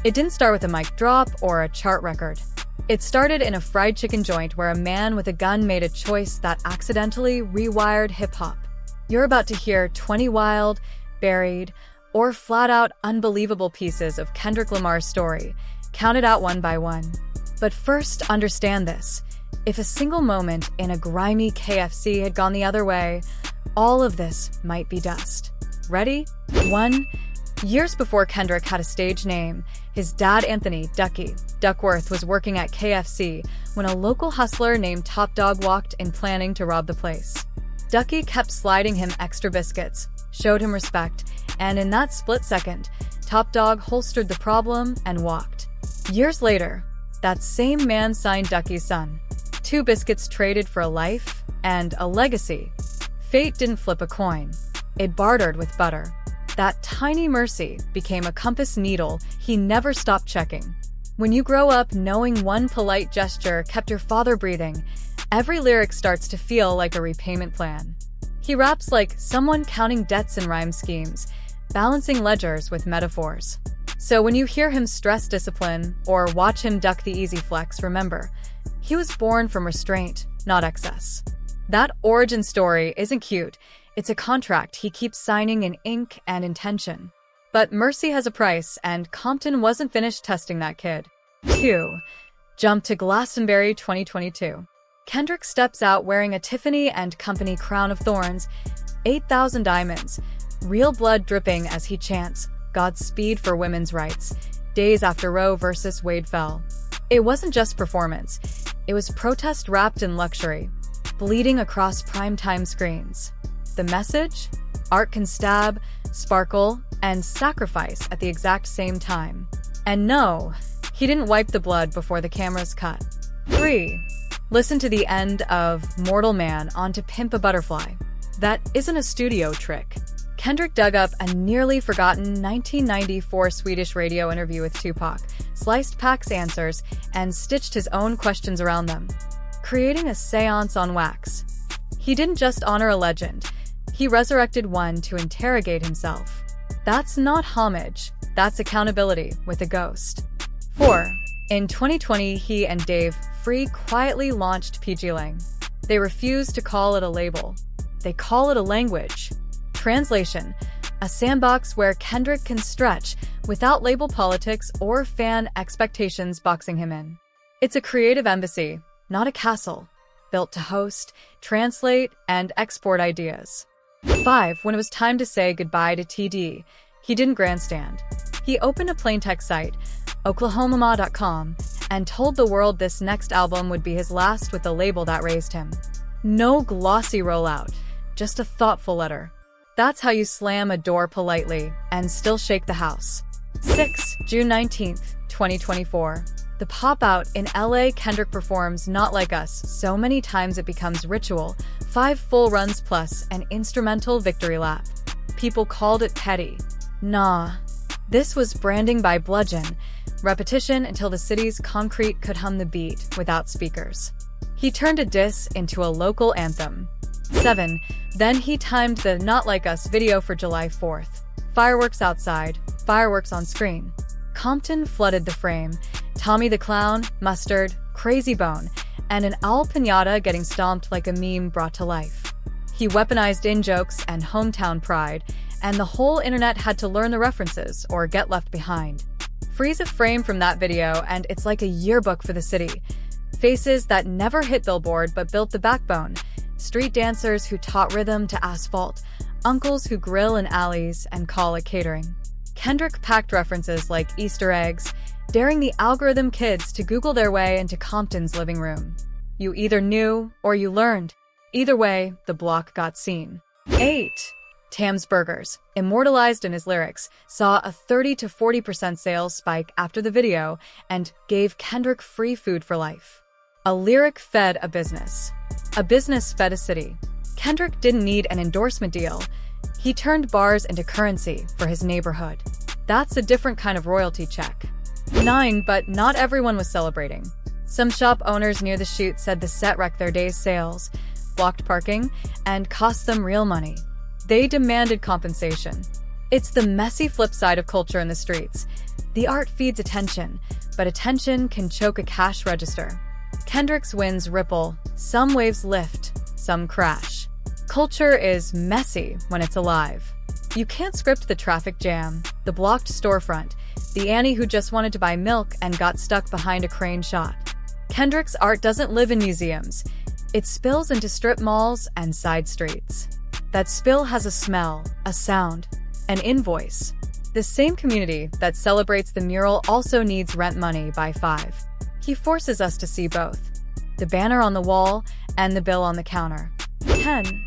It didn't start with a mic drop or a chart record. It started in a fried chicken joint where a man with a gun made a choice that accidentally rewired hip-hop. You're about to hear 20 wild, buried, or flat-out unbelievable pieces of Kendrick Lamar's story, counted out one by one. But first, understand this. If a single moment in a grimy KFC had gone the other way, all of this might be dust. Ready? 1. Years before Kendrick had a stage name, his dad Anthony "Ducky" Duckworth was working at KFC when a local hustler named Top Dog walked in planning to rob the place. Ducky kept sliding him extra biscuits, showed him respect, and in that split second, Top Dog holstered the problem and walked. Years later, that same man signed Ducky's son. 2 biscuits traded for a life and a legacy. Fate didn't flip a coin. It bartered with butter. That tiny mercy became a compass needle he never stopped checking. When you grow up knowing one polite gesture kept your father breathing, every lyric starts to feel like a repayment plan. He raps like someone counting debts in rhyme schemes, balancing ledgers with metaphors. So when you hear him stress discipline or watch him duck the easy flex, remember, he was born from restraint, not excess. That origin story isn't cute. It's a contract he keeps signing in ink and intention. But mercy has a price, and Compton wasn't finished testing that kid. 2. Jump to Glastonbury 2022. Kendrick steps out wearing a Tiffany & Company crown of thorns, 8,000 diamonds, real blood dripping as he chants, "Godspeed for women's rights," days after Roe vs. Wade fell. It wasn't just performance. It was protest wrapped in luxury, bleeding across primetime screens. The message? Art can stab, sparkle, and sacrifice at the exact same time. And no, he didn't wipe the blood before the cameras cut. 3. Listen to the end of Mortal Man onto Pimp a Butterfly. That isn't a studio trick. Kendrick dug up a nearly forgotten 1994 Swedish radio interview with Tupac, sliced Pac's answers, and stitched his own questions around them, creating a séance on wax. He didn't just honor a legend. He resurrected one to interrogate himself. That's not homage, that's accountability with a ghost. 4. In 2020, he and Dave Free quietly launched pgLang. They refused to call it a label. They call it a language. Translation: a sandbox where Kendrick can stretch without label politics or fan expectations boxing him in. It's a creative embassy, not a castle, built to host, translate, and export ideas. 5. When it was time to say goodbye to TD, he didn't grandstand. He opened a plaintext site, oklahomama.com, and told the world this next album would be his last with the label that raised him. No glossy rollout, just a thoughtful letter. That's how you slam a door politely and still shake the house. 6. June 19th, 2024. The pop-out in LA. Kendrick performs Not Like Us so many times it becomes ritual. 5 full runs plus an instrumental victory lap. People called it petty. Nah. This was branding by bludgeon. Repetition until the city's concrete could hum the beat without speakers. He turned a diss into a local anthem. 7. Then he timed the Not Like Us video for July 4th. Fireworks outside, fireworks on screen. Compton flooded the frame. Tommy the Clown, Mustard, Crazy Bone, and an owl piñata getting stomped like a meme brought to life. He weaponized in-jokes and hometown pride, and the whole internet had to learn the references or get left behind. Freeze a frame from that video and it's like a yearbook for the city. Faces that never hit Billboard but built the backbone. Street dancers who taught rhythm to asphalt. Uncles who grill in alleys and call it catering. Kendrick packed references like Easter eggs, daring the algorithm kids to Google their way into Compton's living room. You either knew or you learned. Either way, the block got seen. 8. Tam's Burgers, immortalized in his lyrics, saw a 30 to 40% sales spike after the video and gave Kendrick free food for life. A lyric fed a business. A business fed a city. Kendrick didn't need an endorsement deal. He turned bars into currency for his neighborhood. That's a different kind of royalty check. 9. But not everyone was celebrating. Some shop owners near the shoot said the set wrecked their day's sales, blocked parking, and cost them real money. They demanded compensation. It's the messy flip side of culture in the streets. The art feeds attention, but attention can choke a cash register. Kendrick's winds ripple, some waves lift, some crash. Culture is messy when it's alive. You can't script the traffic jam, the blocked storefront, the Annie who just wanted to buy milk and got stuck behind a crane shot. Kendrick's art doesn't live in museums. It spills into strip malls and side streets. That spill has a smell, a sound, an invoice. The same community that celebrates the mural also needs rent money by 5. He forces us to see both. The banner on the wall and the bill on the counter. 10.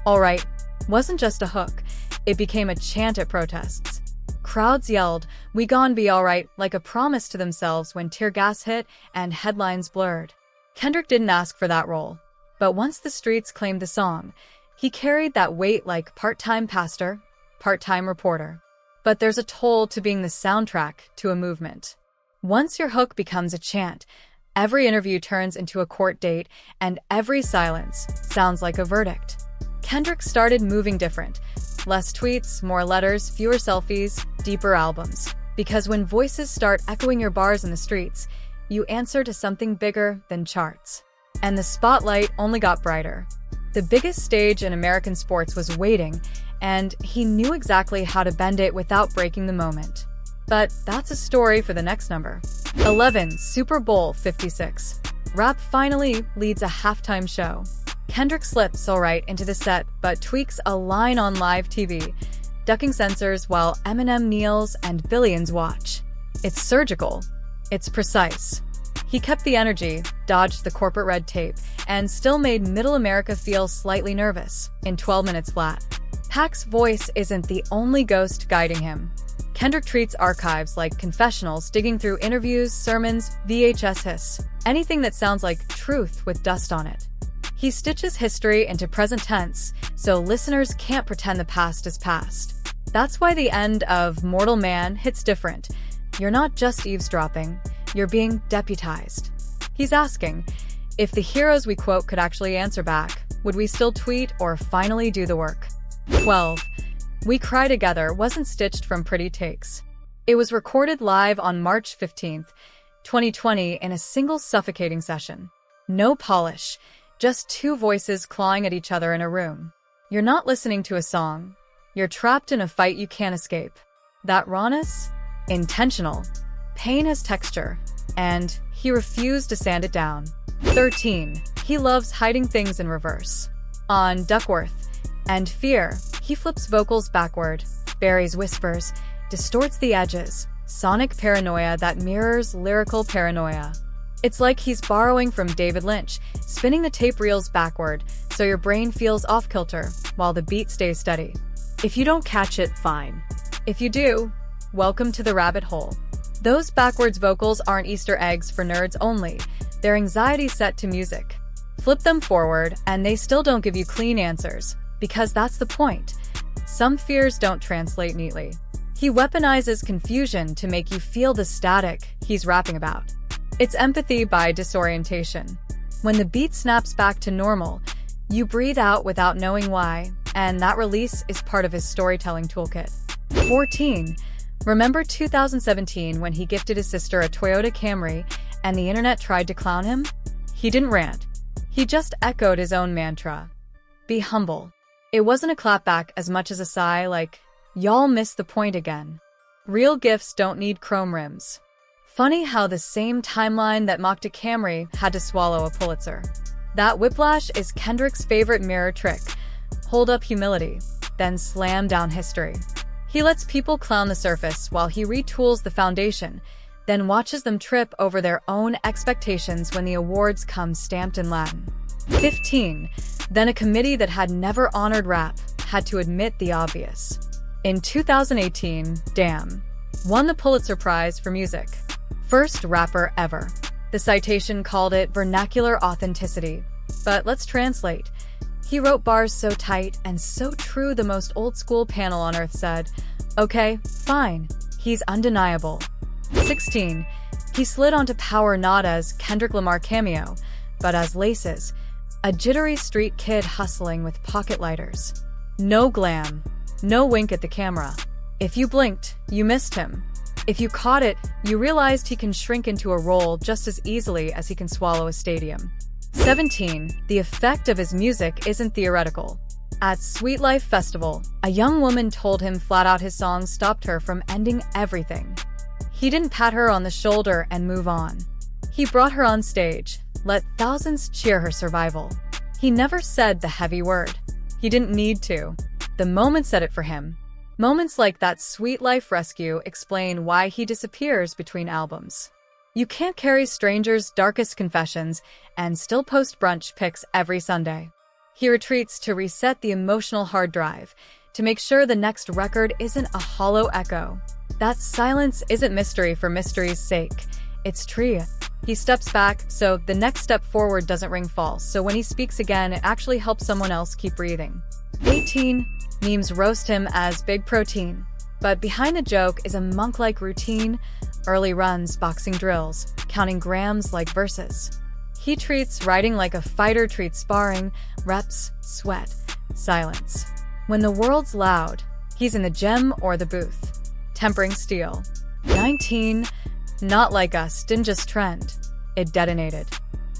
All right, wasn't just a hook. It became a chant at protests. Crowds yelled, "We gon' be alright," like a promise to themselves when tear gas hit and headlines blurred. Kendrick didn't ask for that role. But once the streets claimed the song, he carried that weight like part-time pastor, part-time reporter. But there's a toll to being the soundtrack to a movement. Once your hook becomes a chant, every interview turns into a court date, and every silence sounds like a verdict. Kendrick started moving different. Less tweets, more letters, fewer selfies, deeper albums. Because when voices start echoing your bars in the streets, you answer to something bigger than charts. And the spotlight only got brighter. The biggest stage in American sports was waiting, and he knew exactly how to bend it without breaking the moment. But that's a story for the next number. 11. Super Bowl 56. Rap finally leads a halftime show. Kendrick slips alright into the set, but tweaks a line on live TV, ducking censors while Eminem kneels and billions watch. It's surgical. It's precise. He kept the energy, dodged the corporate red tape, and still made middle America feel slightly nervous in 12 minutes flat. Pac's voice isn't the only ghost guiding him. Kendrick treats archives like confessionals, digging through interviews, sermons, VHS hiss, anything that sounds like truth with dust on it. He stitches history into present tense, so listeners can't pretend the past is past. That's why the end of Mortal Man hits different. You're not just eavesdropping, you're being deputized. He's asking, if the heroes we quote could actually answer back, would we still tweet or finally do the work? 12. We Cry Together wasn't stitched from pretty takes. It was recorded live on March 15, 2020 in a single suffocating session. No polish, just two voices clawing at each other in a room. You're not listening to a song. You're trapped in a fight you can't escape. That rawness? Intentional. Pain has texture, and he refused to sand it down. 13. He loves hiding things in reverse. On Duckworth and Fear, he flips vocals backward, buries whispers, distorts the edges, sonic paranoia that mirrors lyrical paranoia. It's like he's borrowing from David Lynch, spinning the tape reels backward so your brain feels off-kilter while the beat stays steady. If you don't catch it, fine. If you do, welcome to the rabbit hole. Those backwards vocals aren't Easter eggs for nerds only. They're anxiety set to music. Flip them forward, and they still don't give you clean answers, because that's the point. Some fears don't translate neatly. He weaponizes confusion to make you feel the static he's rapping about. It's empathy by disorientation. When the beat snaps back to normal, you breathe out without knowing why, and that release is part of his storytelling toolkit. 14. Remember 2017 when he gifted his sister a Toyota Camry and the internet tried to clown him? He didn't rant. He just echoed his own mantra. Be humble. It wasn't a clapback as much as a sigh like, y'all missed the point again. Real gifts don't need chrome rims. Funny how the same timeline that mocked a Camry had to swallow a Pulitzer. That whiplash is Kendrick's favorite mirror trick. Hold up humility, then slam down history. He lets people clown the surface while he retools the foundation, then watches them trip over their own expectations when the awards come stamped in Latin. 15. Then a committee that had never honored rap had to admit the obvious. In 2018, Damn won the Pulitzer Prize for music. First rapper ever. The citation called it vernacular authenticity. But let's translate. He wrote bars so tight and so true the most old-school panel on earth said, okay, fine, he's undeniable. 16. He slid onto power not as Kendrick Lamar cameo, but as Laces, a jittery street kid hustling with pocket lighters. No glam, no wink at the camera. If you blinked, you missed him. If you caught it, you realized he can shrink into a role just as easily as he can swallow a stadium. 17. The effect of his music isn't theoretical. At Sweet Life Festival, a young woman told him flat out his songs stopped her from ending everything. He didn't pat her on the shoulder and move on. He brought her on stage, let thousands cheer her survival. He never said the heavy word. He didn't need to. The moment said it for him. Moments like that Sweet Life rescue explain why he disappears between albums. You can't carry strangers' darkest confessions and still post brunch pics every Sunday. He retreats to reset the emotional hard drive, to make sure the next record isn't a hollow echo. That silence isn't mystery for mystery's sake. It's tree. He steps back, so the next step forward doesn't ring false, so when he speaks again, it actually helps someone else keep breathing. 18. Memes roast him as big protein. But behind the joke is a monk-like routine, early runs, boxing drills, counting grams like verses. He treats writing like a fighter treats sparring, reps, sweat, silence. When the world's loud, he's in the gym or the booth, tempering steel. 19. Not Like Us didn't just trend, it detonated.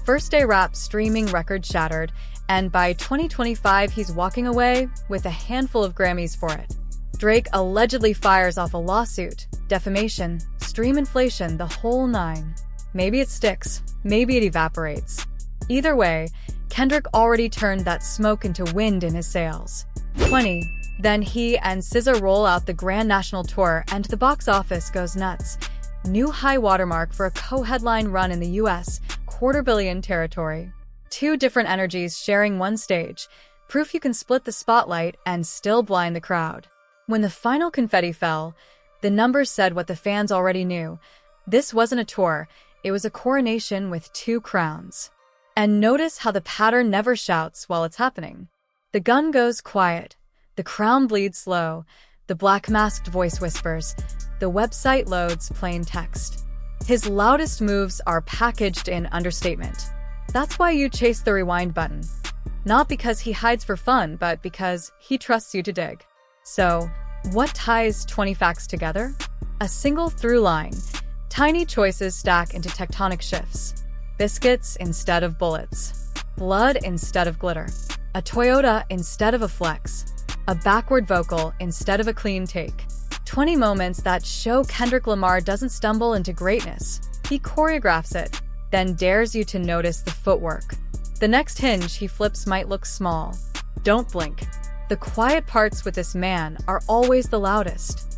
First day rap streaming record shattered, and by 2025 he's walking away with a handful of Grammys for it. Drake allegedly fires off a lawsuit, defamation, stream inflation, the whole nine. Maybe it sticks, maybe it evaporates. Either way, Kendrick already turned that smoke into wind in his sails. 20. Then he and SZA roll out the Grand National Tour and the box office goes nuts. New high watermark for a co-headline run in the US, $250 million territory. Two different energies sharing one stage, proof you can split the spotlight and still blind the crowd. When the final confetti fell, the numbers said what the fans already knew. This wasn't a tour, it was a coronation with two crowns. And notice how the pattern never shouts while it's happening. The gun goes quiet, the crown bleeds slow, the black masked voice whispers, the website loads plain text. His loudest moves are packaged in understatement. That's why you chase the rewind button. Not because he hides for fun, but because he trusts you to dig. So, what ties 20 facts together? A single through line. Tiny choices stack into tectonic shifts. Biscuits instead of bullets. Blood instead of glitter. A Toyota instead of a flex. A backward vocal instead of a clean take. 20 moments that show Kendrick Lamar doesn't stumble into greatness. He choreographs it, then dares you to notice the footwork. The next hinge he flips might look small. Don't blink. The quiet parts with this man are always the loudest.